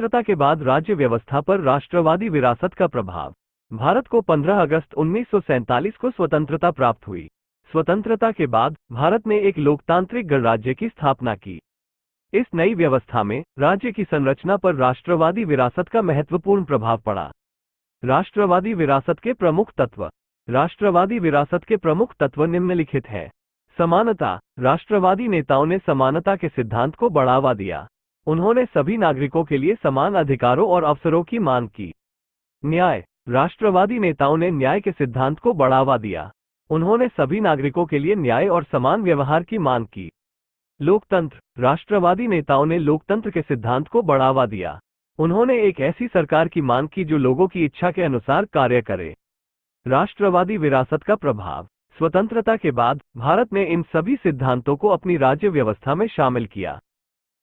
स्वतंत्रता के बाद राज्य व्यवस्था पर राष्ट्रवादी विरासत का प्रभाव। भारत को 15 अगस्त 1947 को स्वतंत्रता प्राप्त हुई। स्वतंत्रता के बाद भारत ने एक लोकतांत्रिक गणराज्य की स्थापना की। इस नई व्यवस्था में राज्य की संरचना पर राष्ट्रवादी विरासत का महत्वपूर्ण प्रभाव पड़ा। राष्ट्रवादी विरासत के प्रमुख तत्व। राष्ट्रवादी विरासत के प्रमुख तत्व निम्नलिखित हैं। समानता। राष्ट्रवादी नेताओं ने समानता के सिद्धांत को बढ़ावा दिया। उन्होंने सभी नागरिकों के लिए समान अधिकारों और अवसरों की मांग की। न्याय। राष्ट्रवादी नेताओं ने न्याय के सिद्धांत को बढ़ावा दिया। उन्होंने सभी नागरिकों के लिए न्याय और समान व्यवहार की मांग की। लोकतंत्र। राष्ट्रवादी नेताओं ने लोकतंत्र के सिद्धांत को बढ़ावा दिया। उन्होंने एक ऐसी सरकार की मांग की जो लोगों की इच्छा के अनुसार कार्य करे। राष्ट्रवादी विरासत का प्रभाव। स्वतंत्रता के बाद भारत ने इन सभी सिद्धांतों को अपनी राज्य व्यवस्था में शामिल किया।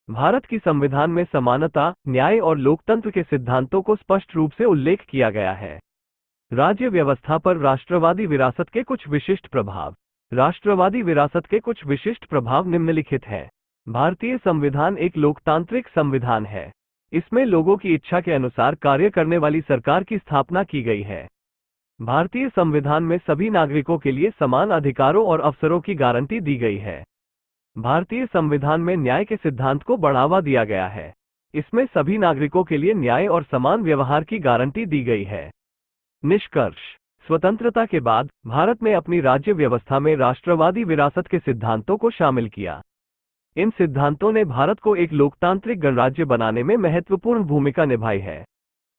भारत की संविधान में समानता, न्याय और लोकतंत्र के सिद्धांतों को स्पष्ट रूप से उल्लेख किया गया है। राज्य व्यवस्था पर राष्ट्रवादी विरासत के कुछ विशिष्ट प्रभाव। राष्ट्रवादी विरासत के कुछ विशिष्ट प्रभाव निम्नलिखित हैं। भारतीय संविधान एक लोकतांत्रिक संविधान है। इसमें लोगों की इच्छा के अनुसार कार्य करने वाली सरकार की स्थापना की गई है। भारतीय संविधान में सभी नागरिकों के लिए समान अधिकारों और अवसरों की गारंटी दी गई है। भारतीय संविधान में न्याय के सिद्धांत को बढ़ावा दिया गया है। इसमें सभी नागरिकों के लिए न्याय और समान व्यवहार की गारंटी दी गई है। निष्कर्ष। स्वतंत्रता के बाद भारत ने अपनी राज्य व्यवस्था में राष्ट्रवादी विरासत के सिद्धांतों को शामिल किया। इन सिद्धांतों ने भारत को एक लोकतांत्रिक गणराज्य बनाने में महत्वपूर्ण भूमिका निभाई है।